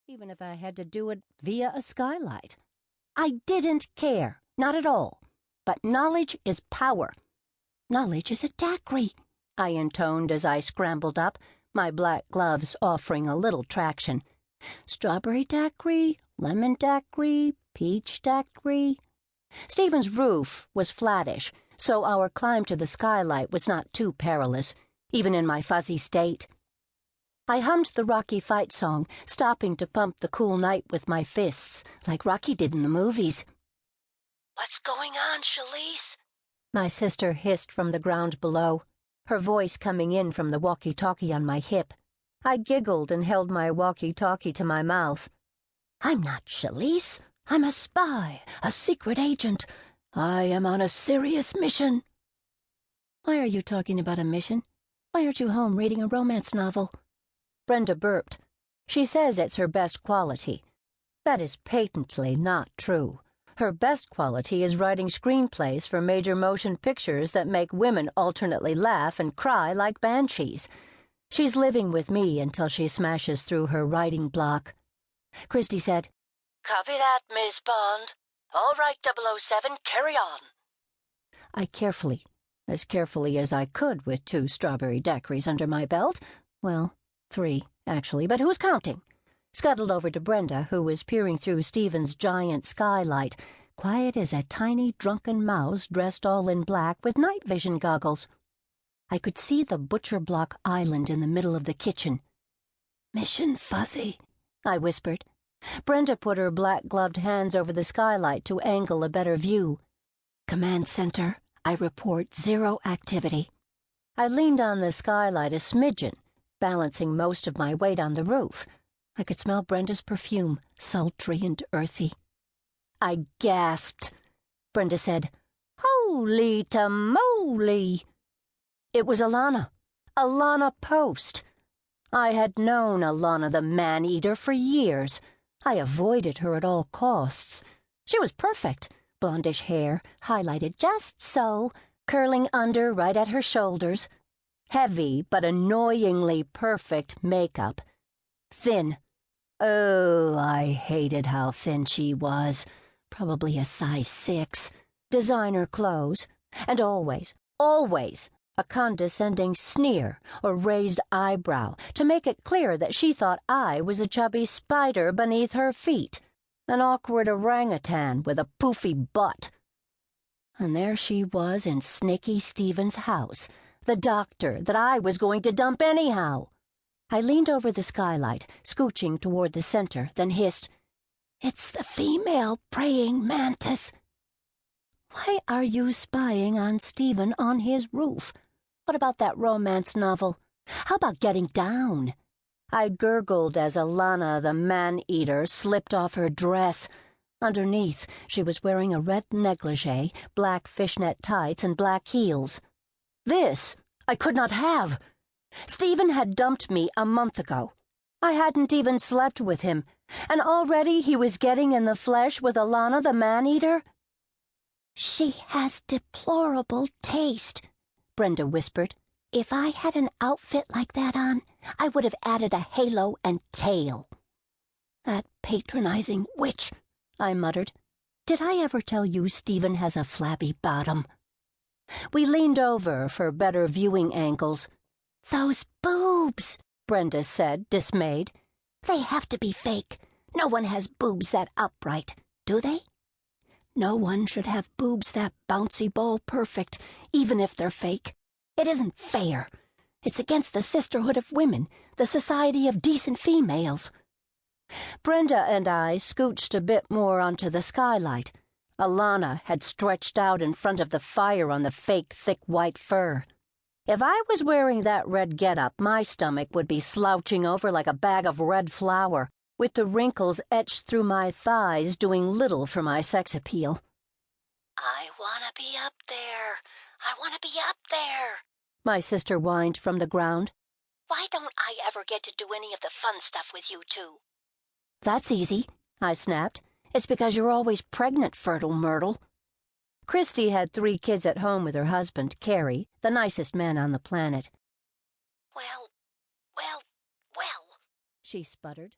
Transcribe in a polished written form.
even if I had to do it via a skylight. I didn't care, not at all. But knowledge is power. Knowledge is a daiquiri, I intoned as I scrambled up, my black gloves offering a little traction. Strawberry daiquiri, lemon daiquiri, peach daiquiri. Stephen's roof was flattish, so our climb to the skylight was not too perilous, even in my fuzzy state. I hummed the Rocky fight song, stopping to pump the cool night with my fists, like Rocky did in the movies. "What's going on, Shalise?" my sister hissed from the ground below, her voice coming in from the walkie-talkie on my hip. I giggled and held my walkie-talkie to my mouth. "I'm not Shalise. I'm a spy, a secret agent. I am on a serious mission." "Why are you talking about a mission? Why aren't you home reading a romance novel?" Brenda burped. She says it's her best quality. That is patently not true. Her best quality is writing screenplays for major motion pictures that make women alternately laugh and cry like banshees. She's living with me until she smashes through her writing block. Christy said, "Copy that, Miss Bond. All right, 007, carry on." I as carefully as I could with 2 strawberry daiquiris under my belt, well, 3, actually, but who's counting? Scuttled over to Brenda, who was peering through Stephen's giant skylight, quiet as a tiny drunken mouse dressed all in black with night vision goggles. I could see the butcher block island in the middle of the kitchen. "Mission fuzzy," I whispered. Brenda put her black-gloved hands over the skylight to angle a better view. "Command center, I report 0 activity." I leaned on the skylight a smidgen, balancing most of my weight on the roof. I could smell Brenda's perfume, sultry and earthy. I gasped. Brenda said, "Holy tamale!" It was Alana Post. I had known Alana the man-eater for years. I avoided her at all costs. She was perfect, blondish hair, highlighted just so, curling under right at her shoulders. Heavy but annoyingly perfect makeup. Thin. Oh, I hated how thin she was. Probably a size 6. Designer clothes. And always, a condescending sneer or raised eyebrow to make it clear that she thought I was a chubby spider beneath her feet, an awkward orangutan with a poofy butt. And there she was in Snaky Stephen's house, the doctor that I was going to dump anyhow. I leaned over the skylight, scooching toward the center, then hissed, "It's the female praying mantis." "Why are you spying on Stephen on his roof? What about that romance novel? How about getting down?" I gurgled as Alana the man-eater slipped off her dress. Underneath, she was wearing a red negligee, black fishnet tights, and black heels. This I could not have. Stephen had dumped me a month ago. I hadn't even slept with him, and already he was getting in the flesh with Alana the man-eater. "She has deplorable taste," Brenda whispered. "If I had an outfit like that on, I would have added a halo and tail." "That patronizing witch," I muttered. "Did I ever tell you Stephen has a flabby bottom?" We leaned over for better viewing angles. "Those boobs," Brenda said, dismayed. "They have to be fake. No one has boobs that upright, do they? No one should have boobs that bouncy ball perfect, even if they're fake. It isn't fair. It's against the sisterhood of women, the society of decent females." Brenda and I scooched a bit more onto the skylight. Alana had stretched out in front of the fire on the fake thick white fur. If I was wearing that red getup, my stomach would be slouching over like a bag of red flour, with the wrinkles etched through my thighs doing little for my sex appeal. "I want to be up there. I want to be up there," my sister whined from the ground. "Why don't I ever get to do any of the fun stuff with you two?" "That's easy," I snapped. "It's because you're always pregnant, Fertile Myrtle." Christy had 3 kids at home with her husband, Carrie, the nicest man on the planet. Well, she sputtered.